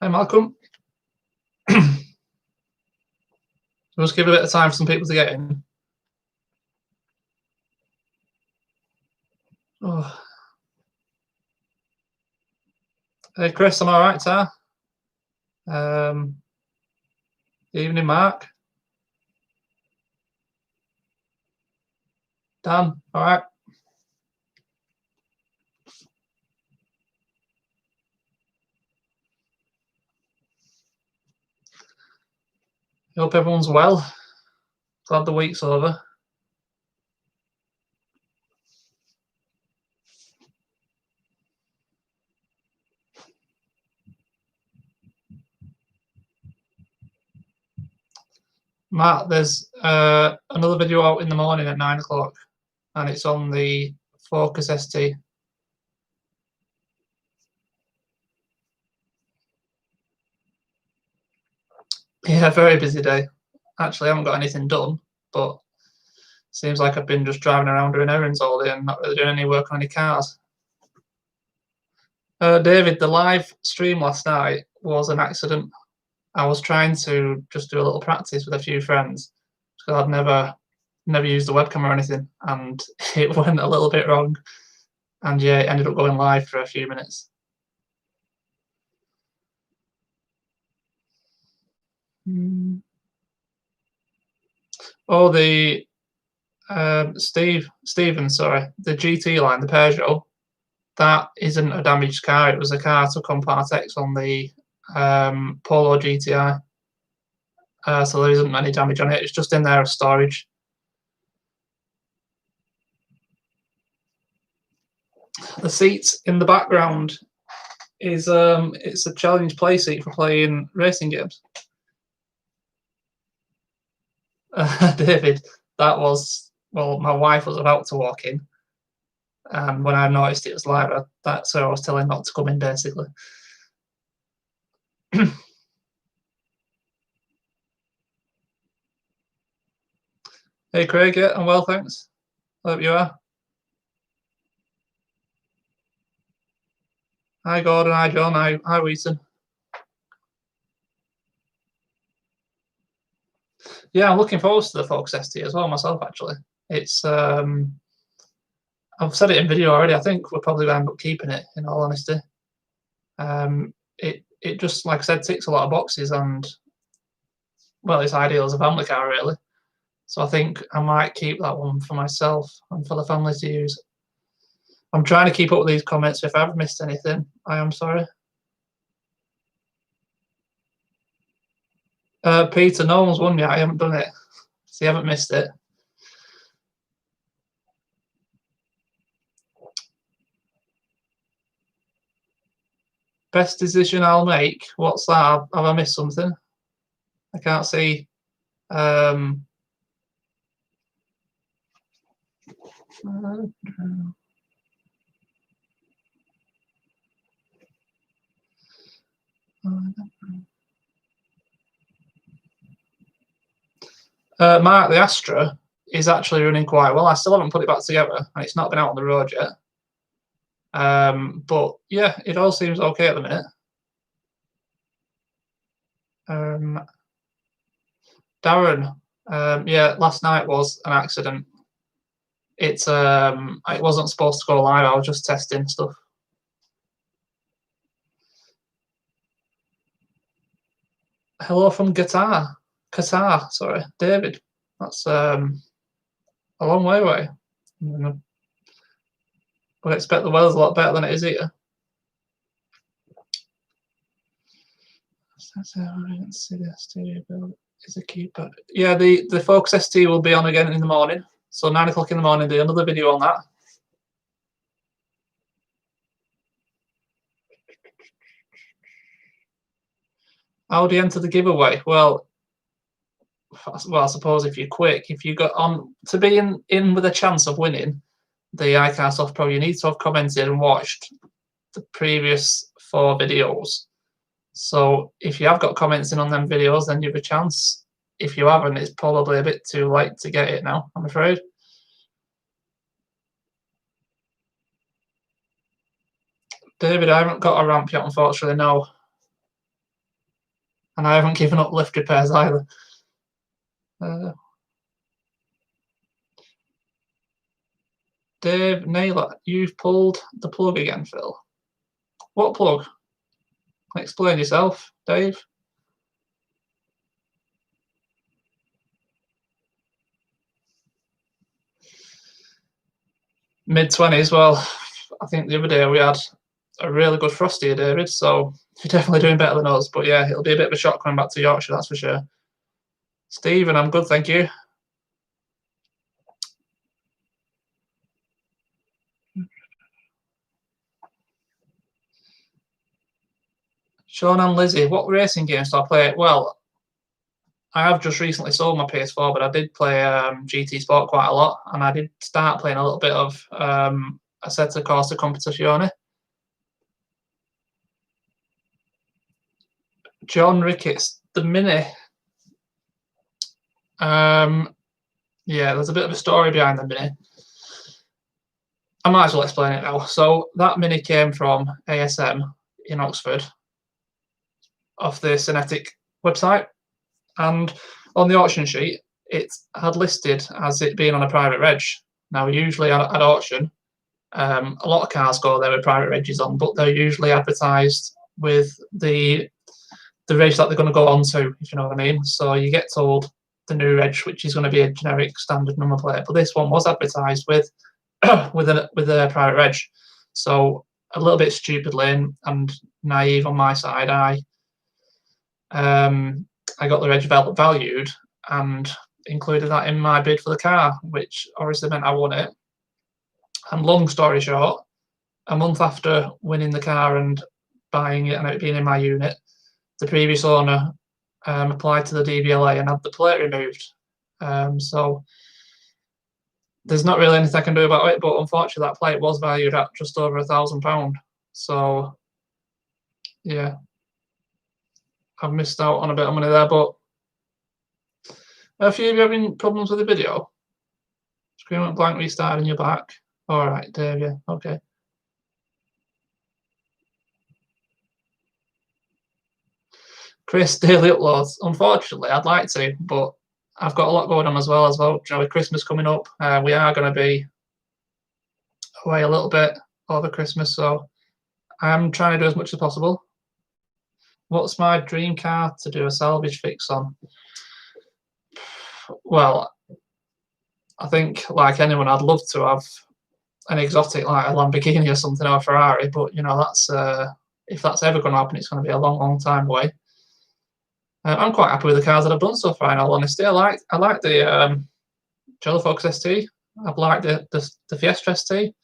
Hey, Malcolm. Just give a bit of time for some people to get in. Oh. Hey, Chris, I'm all right, sir. Evening, Mark. Dan, all right. Hope everyone's well. Glad the week's over. Matt, there's another video out in the morning at 9 o'clock, and it's on the Focus ST. Yeah, very busy day. Actually, I haven't got anything done, but seems like I've been just driving around doing errands all day and not really doing any work on any cars. David, the live stream last night was an accident. I was trying to just do a little practice with a few friends because I'd never used the webcam or anything, and it went a little bit wrong. And yeah, it ended up going live for a few minutes. Oh, the Stephen, sorry, the GT line, the Peugeot, that isn't a damaged car. It was a car I took on Part X on the Polo GTI. So there isn't any damage on it. It's just in there as storage. The seat in the background is it's a challenge play seat for playing racing games. David, that was, well, my wife was about to walk in, and when I noticed it was live, that's her I was telling not to come in, basically. Hey, Craig, yeah, I'm well, thanks. Hope you are. Hi, Gordon. Hi, John. Hi, Wheaton. Yeah, I'm looking forward to the Focus ST as well myself, actually. It's I've said it in video already. I think we're probably going to end up keeping it, in all honesty. It just, like I said, ticks a lot of boxes, and well, it's ideal as a family car, really. So I think I might keep that one for myself and for the family to use. I'm trying to keep up with these comments. If I've missed anything, I am sorry. Peter, no one's won yet. I haven't done it, so you haven't missed it. Best decision I'll make. What's that? Have I missed something? I can't see. Mark, the Astra is actually running quite well. I still haven't put it back together, and it's not been out on the road yet. But yeah, it all seems okay at the minute. Darren, yeah, last night was an accident. It wasn't supposed to go live. I was just testing stuff. Hello from Qatar, sorry, David. That's a long way away. I expect the weather's a lot better than it is here. Is a keeper. Yeah, the Focus ST will be on again in the morning. So 9 o'clock in the morning, do another video on that. How do you enter the giveaway? Well, I suppose if you're quick, if you got on to be in with a chance of winning the Icarsoft Pro, you need to have commented and watched the previous 4 videos. So if you have got comments in on them videos, then you have a chance. If you haven't, it's probably a bit too late to get it now, I'm afraid. David, I haven't got a ramp yet, unfortunately, no. And I haven't given up lift repairs either. Dave Naylor, you've pulled the plug again, Phil. What plug? Explain yourself, Dave. Mid-20s. Well, I think the other day we had a really good frosty here, David, so you're definitely doing better than us. But yeah, it'll be a bit of a shock coming back to Yorkshire, that's for sure. Stephen, I'm good, thank you. Sean and Lizzie, what racing games do I play? Well, I have just recently sold my PS4, but I did play GT Sport quite a lot, and I did start playing a little bit of Assetto Corsa Competizione. John Ricketts, the Mini. Yeah, there's a bit of a story behind the Mini. I might as well explain it now. So that Mini came from ASM in Oxford, off the Cinetic website, and on the auction sheet it had listed as it being on a private reg. Now usually at auction, a lot of cars go there with private regs on, but they're usually advertised with the reg that they're going to go on to, if you know what I mean. So you get told the new reg, which is going to be a generic standard number plate, but this one was advertised with with a private reg. So a little bit stupidly and naive on my side, I got the reg valued and included that in my bid for the car, which obviously meant I won it. And long story short, a month after winning the car and buying it and it being in my unit, the previous owner applied to the DVLA and had the plate removed. So there's not really anything I can do about it, but unfortunately that plate was valued at just over £1,000. So yeah, I've missed out on a bit of money there. But a few of you having problems with the video? Screen went blank, restarted and you're back. All right, Dave, yeah, okay. Chris, daily uploads. Unfortunately, I'd like to, but I've got a lot going on as well. You know, with Christmas coming up, we are going to be away a little bit over Christmas, so I'm trying to do as much as possible. What's my dream car to do a salvage fix on? Well, I think like anyone, I'd love to have an exotic like a Lamborghini or something, or a Ferrari, but you know, that's if that's ever going to happen, it's going to be a long, long time away. I'm quite happy with the cars that I've done so far. In all honesty, I like the Jolly Focus ST. I've liked the Fiesta ST.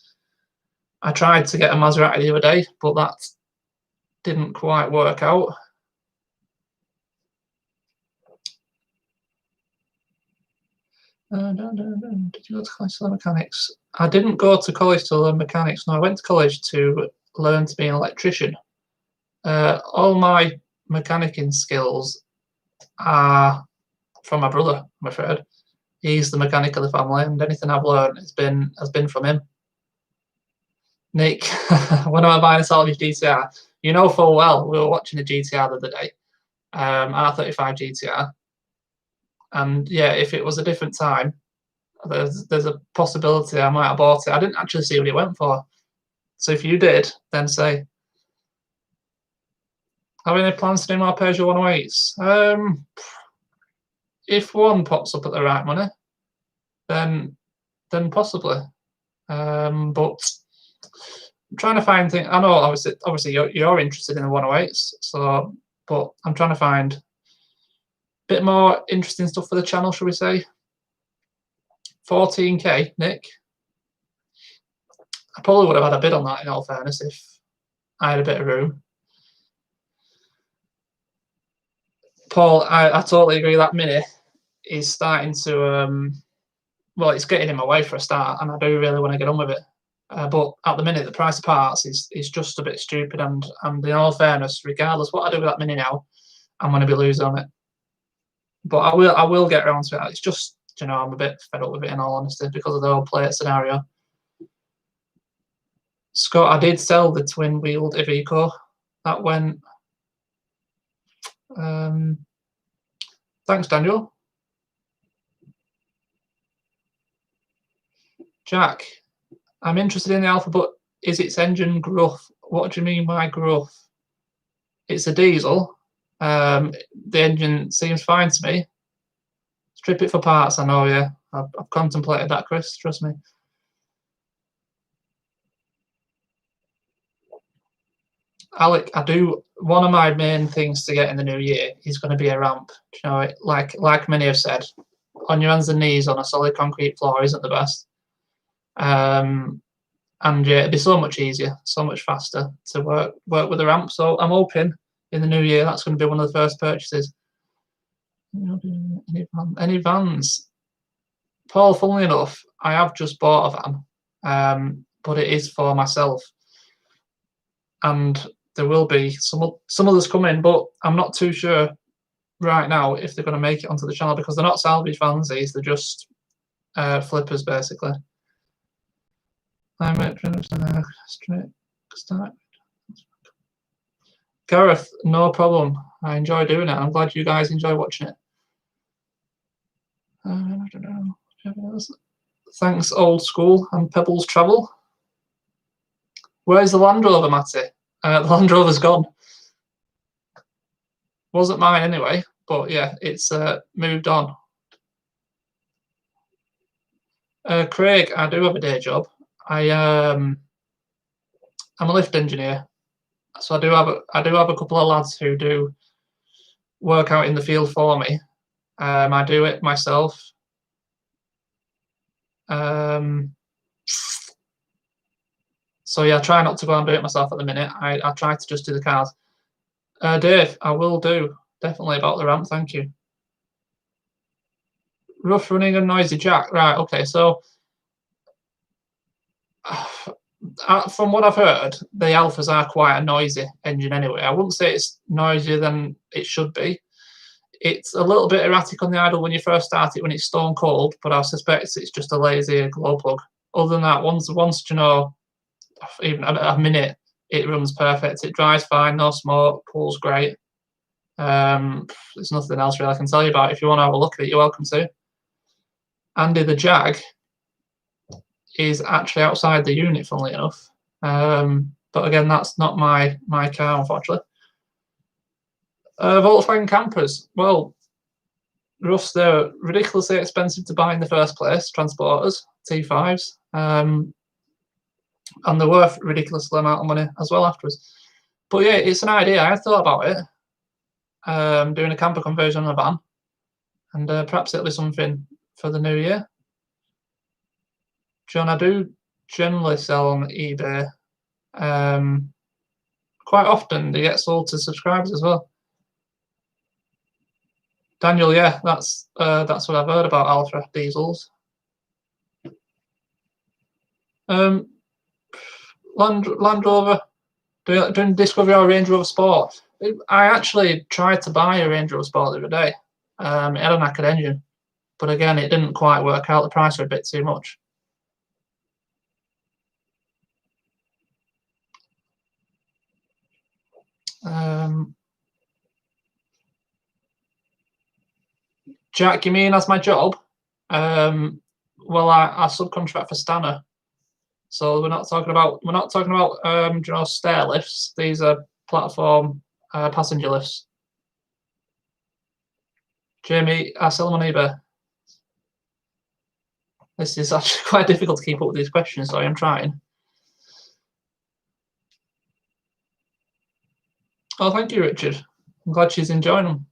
I tried to get a Maserati the other day, but that didn't quite work out. Did you go to college to learn mechanics? I didn't go to college to learn mechanics. No, I went to college to learn to be an electrician. All my mechanicking skills are from my brother, I'm afraid. He's the mechanic of the family, and anything I've learned has been from him. Nick, when am I buying a salvage GTR? You know full well we were watching a GTR the other day, R35 GTR, and yeah, if it was a different time, there's a possibility I might have bought it. I didn't actually see what it went for, so if you did, then say. Have any plans to do more Peugeot 108s? If one pops up at the right money, then possibly. But I'm trying to find things. I know obviously you're interested in the 108s, so but I'm trying to find a bit more interesting stuff for the channel, shall we say? 14k, Nick. I probably would have had a bid on that in all fairness if I had a bit of room. Paul, I totally agree. That Mini is starting to well, it's getting in my way for a start, and I do really want to get on with it. But at the minute, the price of parts is just a bit stupid, and in all fairness, regardless what I do with that Mini now, I'm going to be losing on it. But I will get around to it. It's just, you know, I'm a bit fed up with it in all honesty because of the whole plate scenario. Scott, I did sell the twin-wheeled Iveco. That went Thanks, Daniel. Jack, I'm interested in the Alpha, but is its engine gruff? What do you mean by gruff? It's a diesel. The engine seems fine to me. Strip it for parts, I know, yeah. I've contemplated that, Chris, trust me. Alec, one of my main things to get in the new year is going to be a ramp. You know, like many have said, on your hands and knees on a solid concrete floor isn't the best. And yeah, it'd be so much easier, so much faster to work with a ramp. So I'm hoping in the new year that's going to be one of the first purchases. Any vans? Paul, funnily enough, I have just bought a van, but it is for myself. And there will be some others coming, but I'm not too sure right now if they're going to make it onto the channel because they're not salvage vans, they're just flippers, basically. Gareth, no problem. I enjoy doing it. I'm glad you guys enjoy watching it. I don't know. Thanks, old school and Pebbles Travel. Where's the Land Rover, Matty? The Land Rover's gone. Wasn't mine anyway, but yeah, it's moved on. Craig, I do have a day job. I'm a lift engineer, so I do have a couple of lads who do work out in the field for me. I do it myself. So yeah, I try not to go and do it myself at the minute. I try to just do the cars. Dave, I will do definitely about the ramp. Thank you. Rough running and noisy Jack. Right. Okay. So from what I've heard, the Alphas are quite a noisy engine anyway. I wouldn't say it's noisier than it should be. It's a little bit erratic on the idle when you first start it when it's stone cold, but I suspect it's just a lazy glow plug. Other than that, once you know, even a minute, it runs perfect. It drives fine, no smoke, pulls great. There's nothing else really I can tell you about. If you want to have a look at it, you're welcome to. Andy the Jag is actually outside the unit, funnily enough. But again, that's not my car, unfortunately. Volkswagen campers. Well, Russ, they're ridiculously expensive to buy in the first place, transporters, T5s. And they're worth a ridiculous amount of money as well afterwards. But yeah, it's an idea. I had thought about it, doing a camper conversion on a van. And perhaps it'll be something for the new year. John, I do generally sell on eBay. Quite often they get sold to subscribers as well. Daniel, yeah, that's what I've heard about Alpha diesels. Land Rover, doing Discovery or Range Rover Sport. I actually tried to buy a Range Rover Sport the other day. It had a knackered engine, but again, it didn't quite work out. The price was a bit too much. Jack, you mean as my job? Well, I subcontract for Stanner, so we're not talking about you know, stair lifts. These are platform passenger lifts. Jamie, I sell them on eBay. This is actually quite difficult to keep up with these questions, so I'm trying. Oh, thank you, Richard. I'm glad she's enjoying them.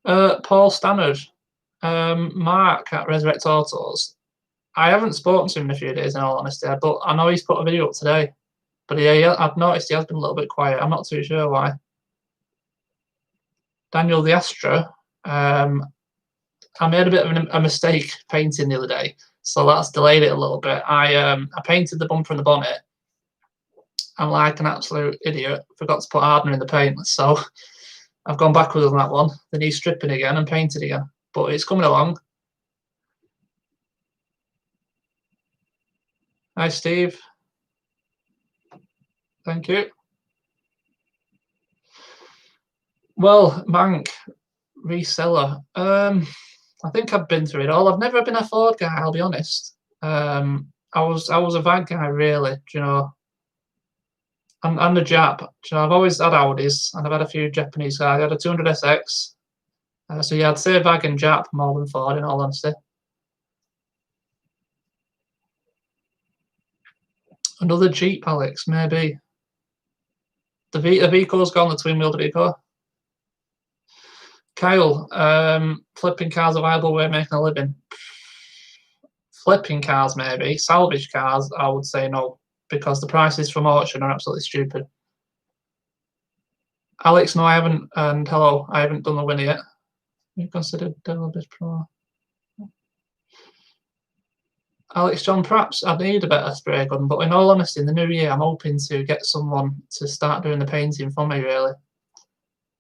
Paul Stannard, Mark at Resurrect Autos. I haven't spoken to him in a few days, in all honesty, but I know he's put a video up today. But yeah, I've noticed he has been a little bit quiet. I'm not too sure why. Daniel the Astra. I made a bit of a mistake painting the other day, so that's delayed it a little bit. I painted the bumper and the bonnet. I'm like an absolute idiot. Forgot to put hardener in the paint, so I've gone backwards on that one. Then he's stripping again and painted again, but it's coming along. Hi, Steve. Thank you. Well, Mank, reseller. I think I've been through it all. I've never been a Ford guy, I'll be honest. I was a van guy really, you know. And a Jap. You know, I've always had Audis and I've had a few Japanese cars. I had a 200 SX. So yeah, I'd say Vag and Jap more than Ford in all honesty. Another Jeep, Alex, maybe. The Vico's gone, the twin-wheeled Vico. Kyle, flipping cars a viable way of making a living. Flipping cars, maybe. Salvage cars, I would say no, because the prices from auction are absolutely stupid. Alex, no, I haven't, and hello, I haven't done the winner yet. You considered Delabis Pro? Alex John, perhaps I need a better spray gun, but in all honesty, in the new year, I'm hoping to get someone to start doing the painting for me, really.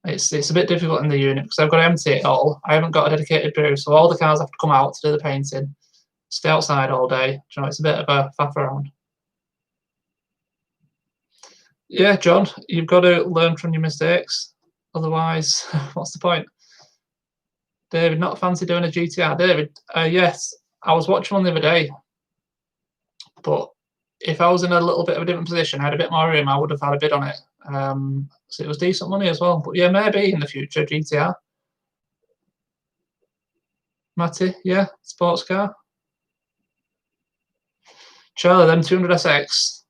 It's a bit difficult in the unit because I've got to empty it all. I haven't got a dedicated brew, so all the cars have to come out to do the painting, stay outside all day. You know, it's a bit of a faff around. Yeah, John, you've got to learn from your mistakes. Otherwise, what's the point? David, not fancy doing a GTR. David, yes, I was watching one the other day, but if I was in a little bit of a different position, I had a bit more room, I would have had a bid on it. So it was decent money as well. But yeah, maybe in the future, GTR. Matty, yeah, sports car. Charlie, them 200 SX,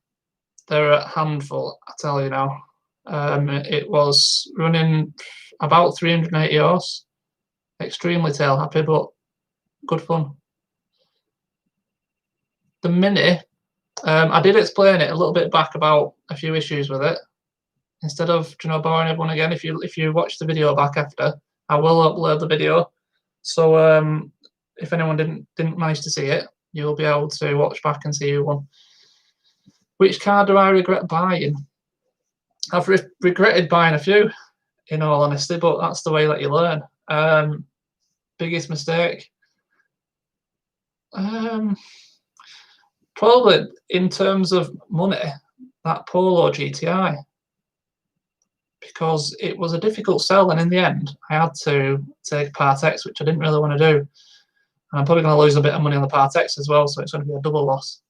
they're a handful, I tell you now. It was running about 380 horse. Extremely tail happy, but good fun. The Mini, I did explain it a little bit back about a few issues with it. Instead of boring everyone again, if you watch the video back after, I will upload the video. So if anyone didn't manage to see it, you'll be able to watch back and see who won. Which car do I regret buying? I've regretted buying a few, in all honesty, but that's the way that you learn. Biggest mistake? Probably in terms of money, that Polo GTI. Because it was a difficult sell, and in the end, I had to take Part X, which I didn't really want to do. And I'm probably going to lose a bit of money on the Part X as well, so it's going to be a double loss.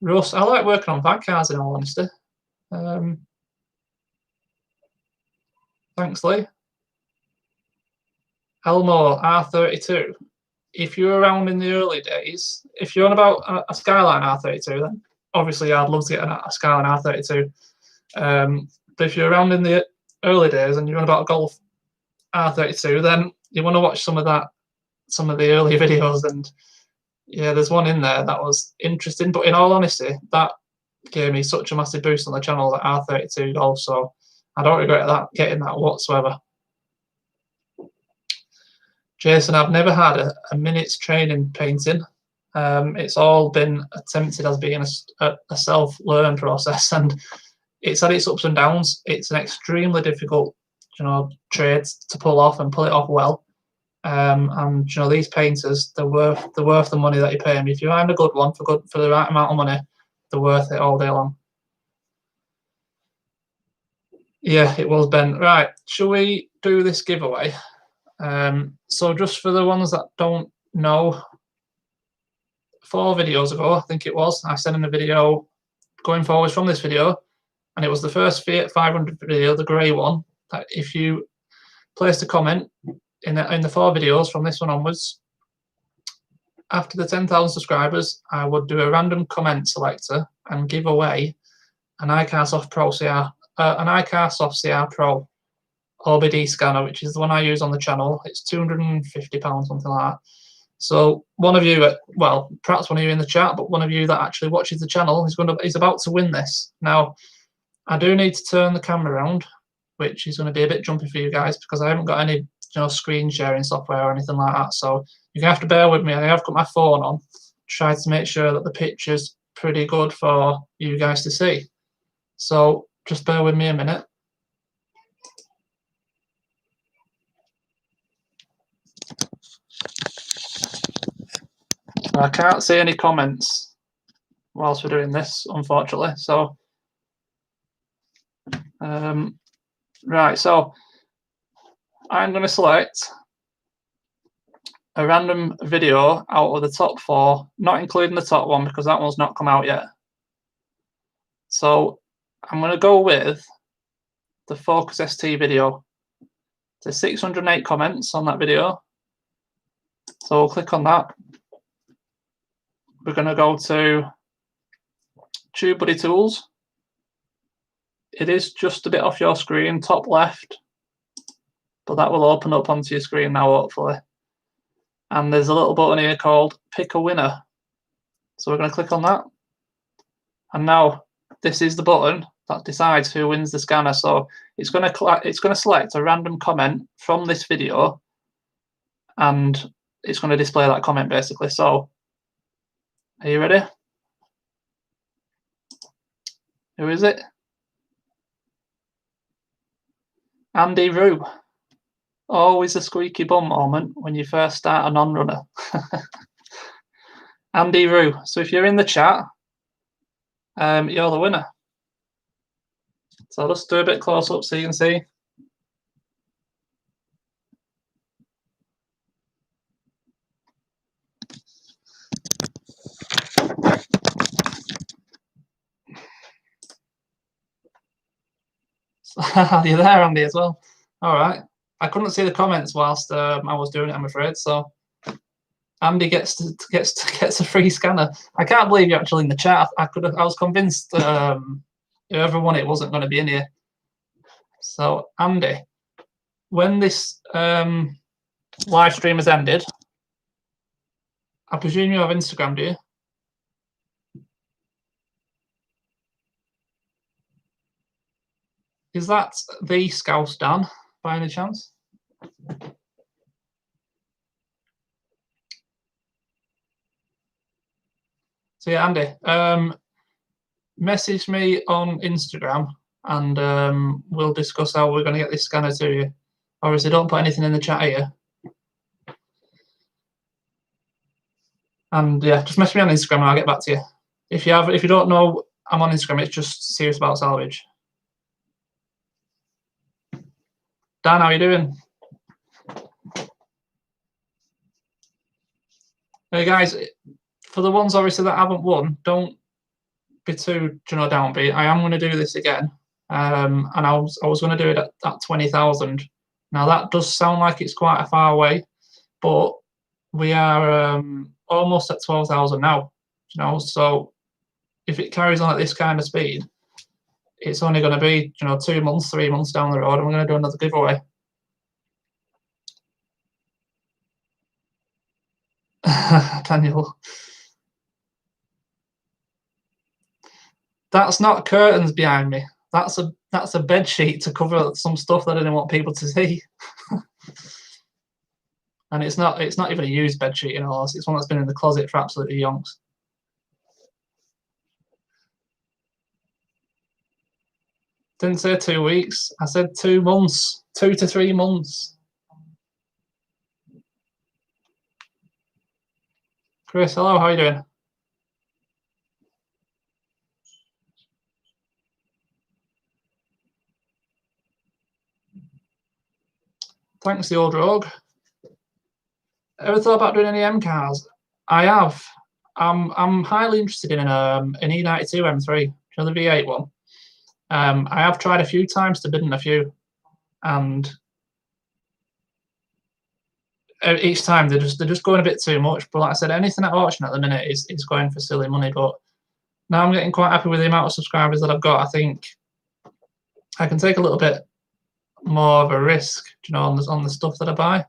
Russ, I like working on van cars, in all honesty. Thanks, Lee. Elmo R32. If you're around in the early days, if you're on about a Skyline R32, then obviously I'd love to get a Skyline R32. But if you're around in the early days and you're on about a Golf R32, then you want to watch some of the early videos. And yeah, there's one in there that was interesting. But in all honesty, that gave me such a massive boost on the channel, that R32 Golf. So I don't regret getting that whatsoever. Jason, I've never had a minute's training painting. It's all been attempted as being a self-learn process, and it's had its ups and downs. It's an extremely difficult, trade to pull off and pull it off well. And these painters, they're worth the money that you pay them. If you find a good one for the right amount of money, they're worth it all day long. Yeah, it was Ben. Right, shall we do this giveaway? So just for the ones that don't know, 4 videos ago, I think it was, I sent in a video going forward from this video, and it was the first Fiat 500 video, the grey one, that if you placed a comment in the 4 videos from this one onwards, after the 10,000 subscribers, I would do a random comment selector and give away an Icarsoft Pro CR, an Icarsoft CR Pro OBD scanner, which is the one I use on the channel. It's £250, something like that. So one of you, well, perhaps one of you in the chat, but one of you that actually watches the channel is about to win this. Now, I do need to turn the camera around, which is going to be a bit jumpy for you guys because I haven't got any screen sharing software or anything like that. So you're going to have to bear with me. I have got my phone on, try to make sure that the picture's pretty good for you guys to see. So just bear with me a minute. I can't see any comments, whilst we're doing this, unfortunately. So, right, so I'm going to select a random video out of the top 4, not including the top one because that one's not come out yet. So I'm going to go with the Focus ST video. There's 608 comments on that video. So we'll click on that. We're going to go to TubeBuddy Tools. It is just a bit off your screen, top left, but that will open up onto your screen now, hopefully. And there's a little button here called Pick a Winner. So we're going to click on that. And now this is the button that decides who wins the scanner. So it's going to select a random comment from this video, and it's going to display that comment basically. So are you ready? Who is it? Andy Rue. Always a squeaky bum moment when you first start a non-runner. Andy Rue. So if you're in the chat, you're the winner. So I'll just do a bit close up so you can see. You're there, Andy, as well. All right. I couldn't see the comments whilst I was doing it, I'm afraid. So Andy gets a free scanner. I can't believe you're actually in the chat. I was convinced whoever won it wasn't going to be in here. So Andy, when this live stream has ended, I presume you have Instagram, do you? Is that the Scouse Dan by any chance? So yeah, Andy, message me on Instagram and we'll discuss how we're going to get this scanner to you. Obviously, don't put anything in the chat here. And yeah, just message me on Instagram and I'll get back to you. If you don't know I'm on Instagram, it's just Serious About Salvage. Dan, how are you doing? Hey guys, for the ones obviously that haven't won, don't be too downbeat. I am going to do this again, and I was going to do it at 20,000. Now that does sound like it's quite a far away, but we are almost at 12,000 now. So if it carries on at this kind of speed, it's only going to be 2 months, 3 months down the road, and we're going to do another giveaway. Daniel, that's not curtains behind me. That's a bed sheet to cover some stuff that I didn't want people to see. And it's not even a used bed sheet, it's one that's been in the closet for absolutely yonks. Didn't say 2 weeks. I said 2 months, 2 to 3 months. Chris, hello, how are you doing? Thanks, the old rogue. Ever thought about doing any M cars? I have. I'm highly interested in an E92 M3, the V8 one. I have tried a few times to bid in a few, and each time they're just going a bit too much. But like I said, anything at auction at the minute is going for silly money. But now I'm getting quite happy with the amount of subscribers that I've got. I think I can take a little bit more of a risk, on the stuff that I buy.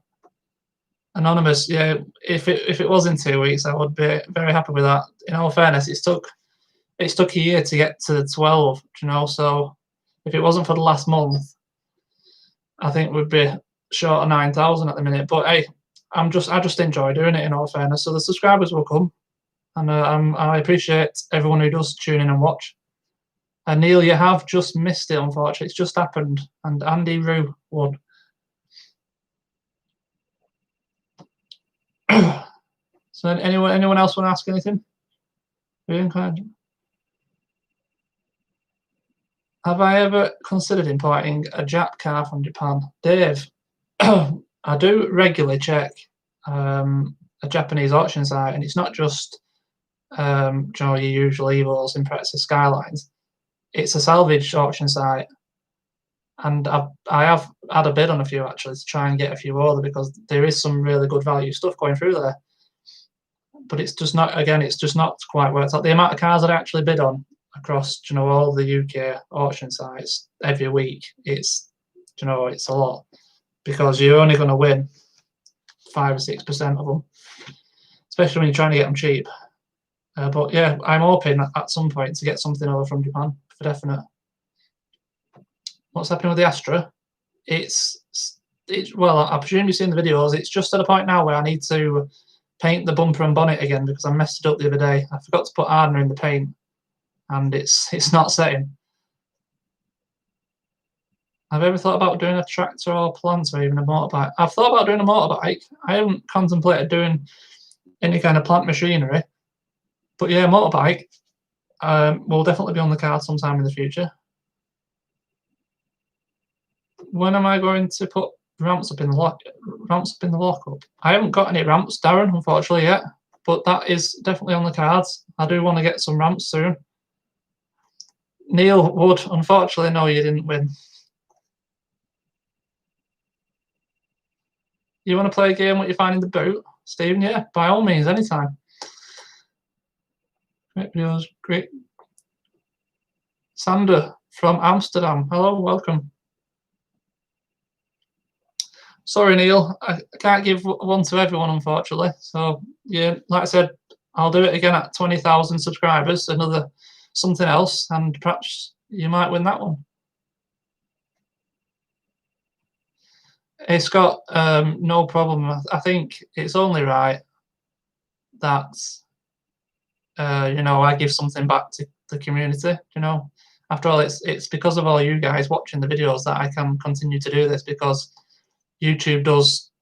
Anonymous, yeah. If it was in 2 weeks, I would be very happy with that. In all fairness, it took a year to get to 12. So if it wasn't for the last month, I think we'd be short of 9,000 at the minute. But hey, I just enjoy doing it. In all fairness, so the subscribers will come, and I appreciate everyone who does tune in and watch. And Neil, you have just missed it. Unfortunately, it's just happened, and Andy Rue won. So anyone else want to ask anything? Have I ever considered importing a Jap car from Japan? Dave, I do regularly check a Japanese auction site, and it's not just your usual Evos, Impreza, Skylines. It's a salvage auction site, and I have had a bid on a few actually to try and get a few order because there is some really good value stuff going through there. But it's just not, again, it's just not quite worked out. The amount of cars that I actually bid on across, all the UK auction sites every week, it's a lot because you're only going to win 5 or 6% of them, especially when you're trying to get them cheap. But yeah, I'm hoping at some point to get something over from Japan for definite. What's happening with the Astra? It's well, I presume you've seen the videos. It's just at a point now where I need to paint the bumper and bonnet again because I messed it up the other day. I forgot to put hardener in the paint, and it's not setting. Have you ever thought about doing a tractor or plant or even a motorbike? I've thought about doing a motorbike. I haven't contemplated doing any kind of plant machinery, but yeah, motorbike will definitely be on the card sometime in the future. When am I going to put ramps up in the lockup? I haven't got any ramps, Darren, unfortunately yet, but that is definitely on the cards. I do want to get some ramps soon. Neil Wood, unfortunately, no, you didn't win. You want to play a game what you find in the boot, Stephen? Yeah, by all means, anytime. Great videos, great. Sander from Amsterdam. Hello, welcome. Sorry, Neil, I can't give one to everyone, unfortunately. So yeah, like I said, I'll do it again at 20,000 subscribers, another something else, and perhaps you might win that one. Hey Scott, no problem. I think it's only right that I give something back to the community. After all, it's because of all you guys watching the videos that I can continue to do this, because YouTube does,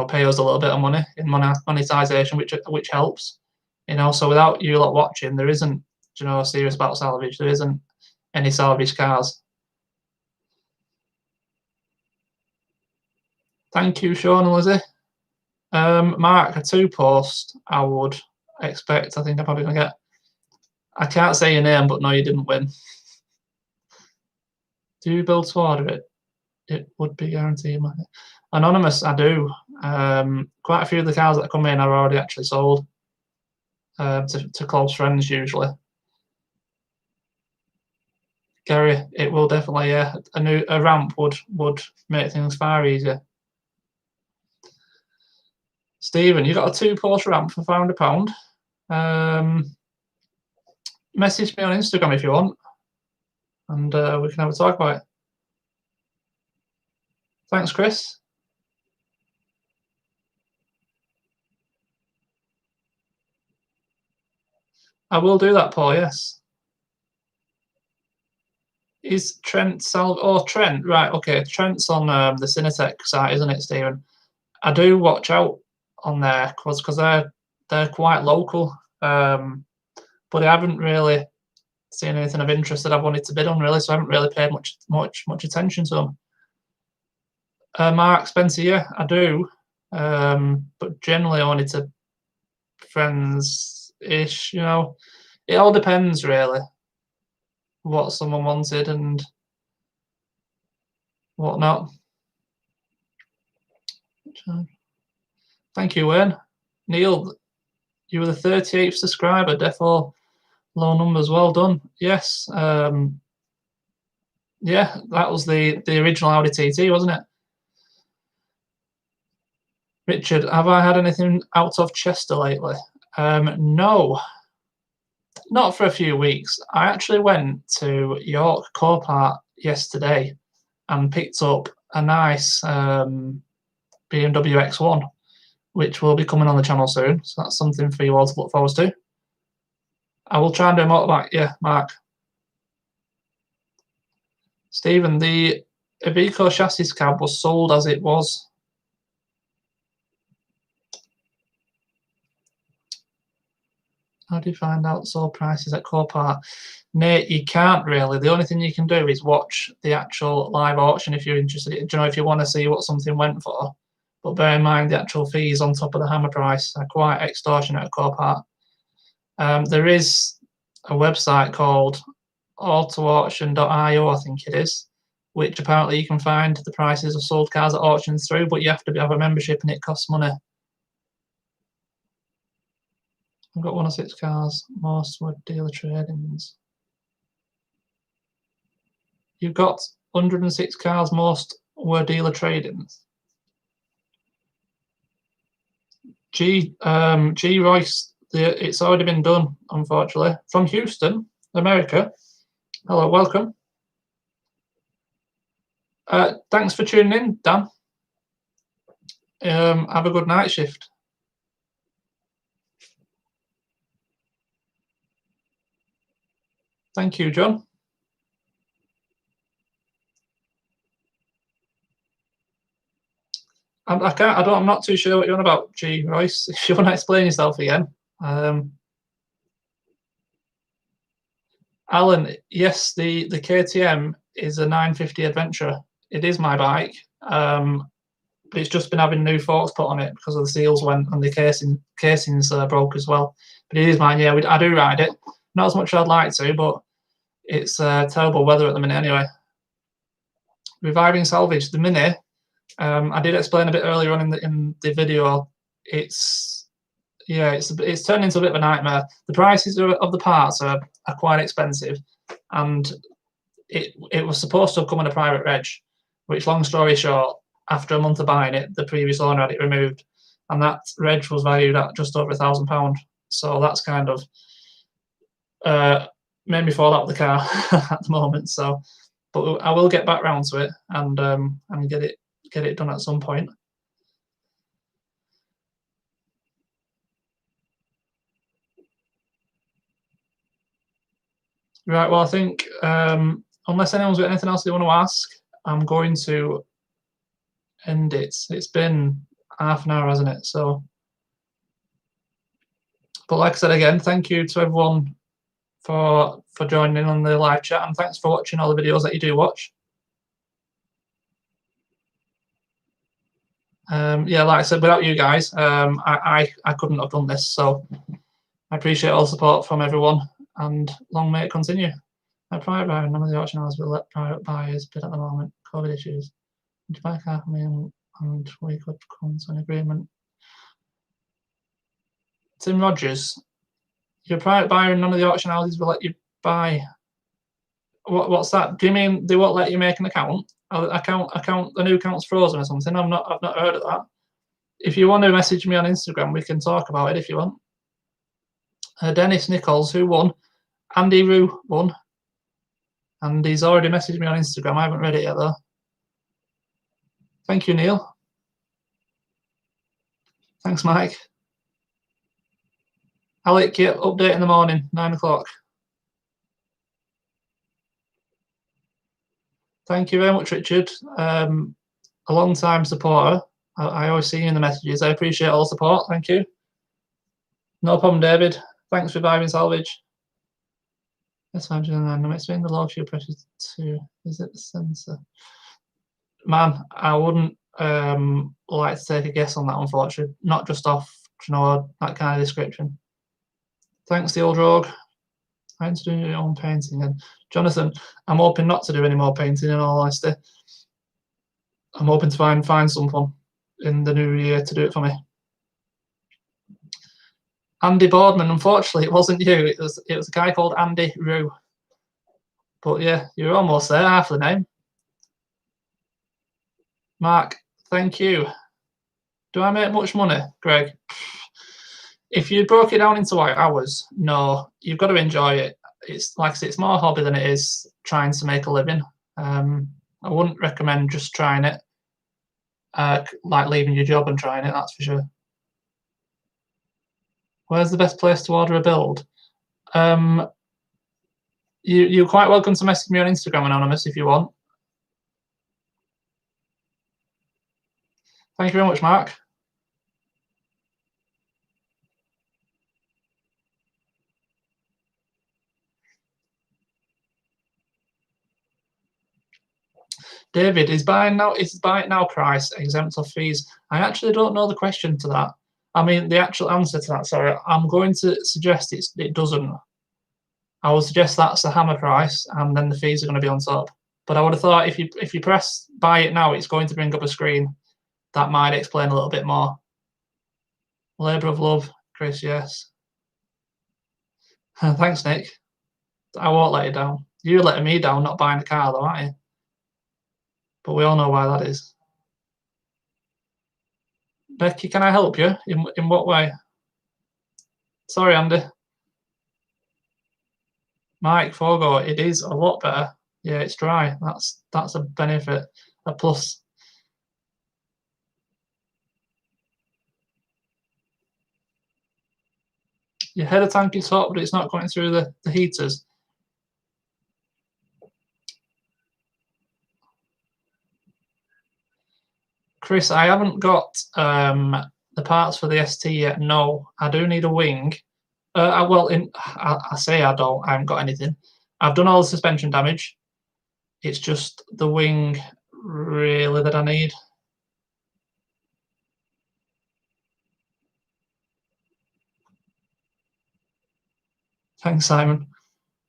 pay us a little bit of money in monetization, which helps. So without you lot watching, there isn't, serious about salvage. There isn't any salvage cars. Thank you, Sean and Lizzie. Mark, a 2-post, I would expect. I think I'm probably going to get. I can't say your name, but no, you didn't win. Do you build to order it? It would be guaranteed. Anonymous, I do. Quite a few of the cars that come in are already actually sold to close friends usually. Gary, it will definitely. Yeah, a ramp would make things far easier. Stephen, you got a 2-post ramp for £500. Message me on Instagram if you want, and we can have a talk about it. Thanks, Chris. I will do that, Paul, yes. Is Trent Trent, right, okay. Trent's on the Cinetech site, isn't it, Stephen? I do watch out on there because they're quite local, but I haven't really seen anything of interest that I've wanted to bid on, really, so I haven't really paid much attention to them. Mark Spencer, yeah, I do, but generally only to friends-ish, It all depends, really, what someone wanted and whatnot. Thank you, Wayne. Neil, you were the 38th subscriber, therefore low numbers. Well done. Yes. Yeah, that was the original Audi TT, wasn't it? Richard, have I had anything out of Chester lately? No, not for a few weeks. I actually went to York Copart yesterday and picked up a nice BMW X1, which will be coming on the channel soon. So that's something for you all to look forward to. I will try and do a motorbike. Yeah, Mark. Stephen, the Iveco chassis cab was sold as it was. How do you find out sold prices at Copart? Nate, you can't really. The only thing you can do is watch the actual live auction if you're interested. Do you know, if you want to see what something went for. But bear in mind the actual fees on top of the hammer price are quite extortionate at Copart. There is a website called autoauction.io, I think it is, which apparently you can find the prices of sold cars at auctions through, but you have to have a membership and it costs money. I've got 106 cars, most were dealer trade-ins. You've got 106 cars, most were dealer trade-ins. G Royce, it's already been done, unfortunately. From Houston, America. Hello, welcome. Thanks for tuning in, Dan. Have a good night shift. Thank you, John. I'm not too sure what you're on about, G Royce. If you want to explain yourself again. Alan, yes, the KTM is a 950 Adventure. It is my bike, but it's just been having new forks put on it because of the seals went and the casings broke as well. But it is mine. Yeah, I do ride it. Not as much as I'd like to, but it's terrible weather at the minute anyway. Reviving salvage, the Mini. I did explain a bit earlier on in the video. It's turned into a bit of a nightmare. The prices of the parts are quite expensive, and it was supposed to have come on a private reg, which, long story short, after a month of buying it, the previous owner had it removed, and that reg was valued at just over £1,000. So that's kind of made me fall out of the car at the moment. So, but I will get back round to it and get it done at some point. Right, well, I think unless anyone's got anything else they want to ask, I'm going to end it. It's been half an hour, hasn't it? So, but like I said again, thank you to everyone for joining in on the live chat, and thanks for watching all the videos that you do watch. Yeah, like I said, without you guys, I couldn't have done this. So I appreciate all the support from everyone, and long may it continue. Private buyer, none of the auction houses will let private buyers bid at the moment. COVID issues. Would you buy a car from me and we could come to an agreement? Tim Rogers, you're a private buyer and none of the auction houses will let you buy. What's that? Do you mean they won't let you make an account? The new account's frozen or something? I've not heard of that. If you want to message me on Instagram, we can talk about it if you want. Dennis Nichols, who won? Andy Rue won. And he's already messaged me on Instagram. I haven't read it yet though. Thank you, Neil. Thanks, Mike. Alec, yeah, update in the morning, 9 o'clock. Thank you very much, Richard. A long-time supporter. I always see you in the messages. I appreciate all the support. Thank you. No problem, David. Thanks for buying salvage. That's fine. I'm explaining the low fuel pressure to. Is it the sensor? Man, I wouldn't like to take a guess on that, unfortunately. Not just off, that kind of description. Thanks, the old rogue. Trying to do your own painting. And Jonathan, I'm hoping not to do any more painting, in all honesty. I'm hoping to find someone in the new year to do it for me. Andy Boardman, unfortunately, it wasn't you. It was a guy called Andy Rue. But yeah, you're almost there, half the name. Mark, thank you. Do I make much money, Greg? If you broke it down into hours, no. You've got to enjoy it. It's like I say, it's more a hobby than it is trying to make a living. I wouldn't recommend just trying it, like leaving your job and trying it, that's for sure. Where's the best place to order a build? You're quite welcome to message me on Instagram, Anonymous, if you want. Thank you very much, Mark. David, is buying now price exempt of fees? I actually don't know the question to that. I mean, the actual answer to that, sorry. I'm going to suggest it doesn't. I would suggest that's the hammer price, and then the fees are going to be on top. But I would have thought if you press buy it now, it's going to bring up a screen. That might explain a little bit more. Labour of love, Chris, yes. Thanks, Nick. I won't let you down. You're letting me down not buying a car, though, aren't you? But we all know why that is. Becky, can I help you? In what way? Sorry, Andy. Mike, Fogo, it is a lot better. Yeah, it's dry. That's a benefit, a plus. Your header tank is hot, but it's not going through the heaters. Chris, I haven't got the parts for the ST yet. No, I do need a wing. Well, I say I don't. I haven't got anything. I've done all the suspension damage. It's just the wing, really, that I need. Thanks, Simon.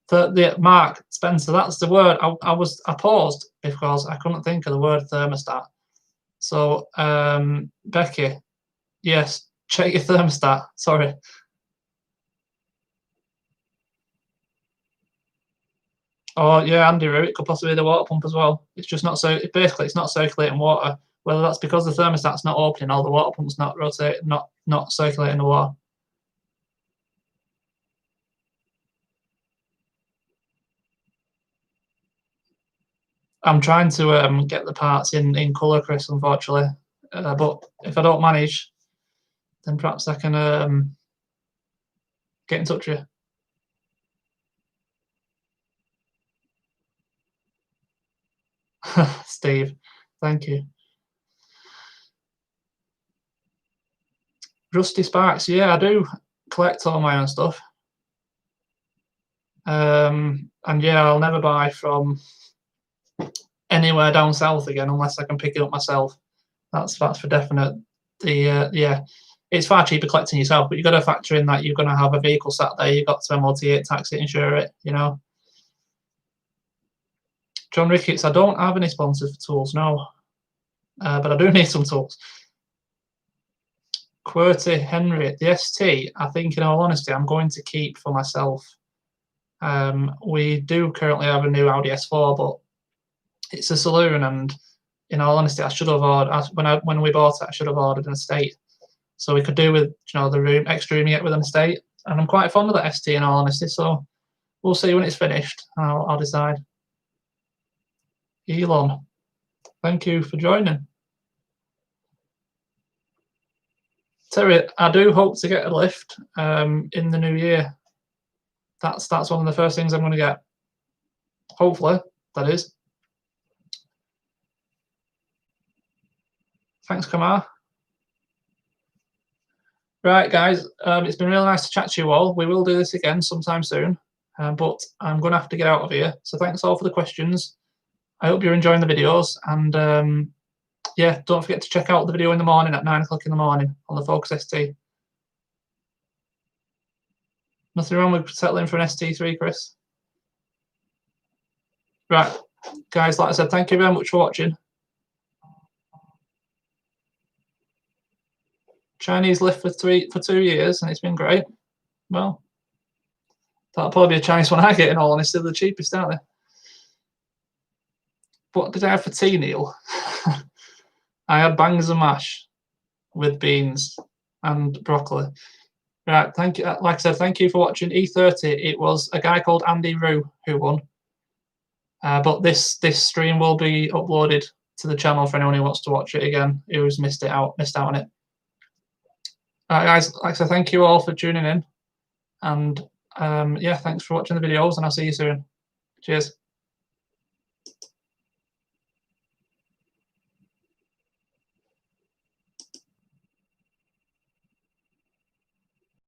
The Mark Spencer, that's the word. I paused because I couldn't think of the word thermostat. So Becky, yes, check your thermostat. Sorry. Oh yeah, Andy, it could possibly be the water pump as well. It's just not so. Basically, it's not circulating water. Whether that's because the thermostat's not opening or the water pump's not rotating, not circulating the water. I'm trying to get the parts in colour, Chris, unfortunately. But if I don't manage, then perhaps I can get in touch with you. Steve, thank you. Rusty Sparks, yeah, I do collect all my own stuff. And yeah, I'll never buy from anywhere down south again unless I can pick it up myself. That's for definite. Yeah, it's far cheaper collecting yourself, but you've got to factor in that you're going to have a vehicle sat there. You've got to MOT it, tax it, insure it. You know. John Ricketts, I don't have any sponsors for tools, no, but I do need some tools. QWERTY Henry, the ST, I think in all honesty, I'm going to keep for myself. We do currently have a new Audi S4, but it's a saloon, and in all honesty, I should have ordered when we bought it. I should have ordered an estate, so we could do with the extra room you get with an estate. And I'm quite fond of that ST in all honesty, so we'll see when it's finished. I'll decide. Elon, thank you for joining. Terry, I do hope to get a lift in the new year. That's one of the first things I'm going to get. Hopefully, that is. Thanks, Kamar. Right, guys, it's been really nice to chat to you all. We will do this again sometime soon, but I'm going to have to get out of here. So thanks all for the questions. I hope you're enjoying the videos, and yeah, don't forget to check out the video in the morning at 9 o'clock in the morning on the Focus ST. Nothing wrong with settling for an ST3, Chris? Right, guys, like I said, thank you very much for watching. Chinese lift for 2 years, and it's been great. Well, that'll probably be a Chinese one I get, in all honesty. They're the cheapest, aren't they? What did I have for tea, Neil? I had bangers and mash with beans and broccoli. Right, thank you. Like I said, thank you for watching E30. It was a guy called Andy Rue who won. But this stream will be uploaded to the channel for anyone who wants to watch it again, who's missed out on it. Guys, like I said, thank you all for tuning in, and yeah, thanks for watching the videos, and I'll see you soon. Cheers.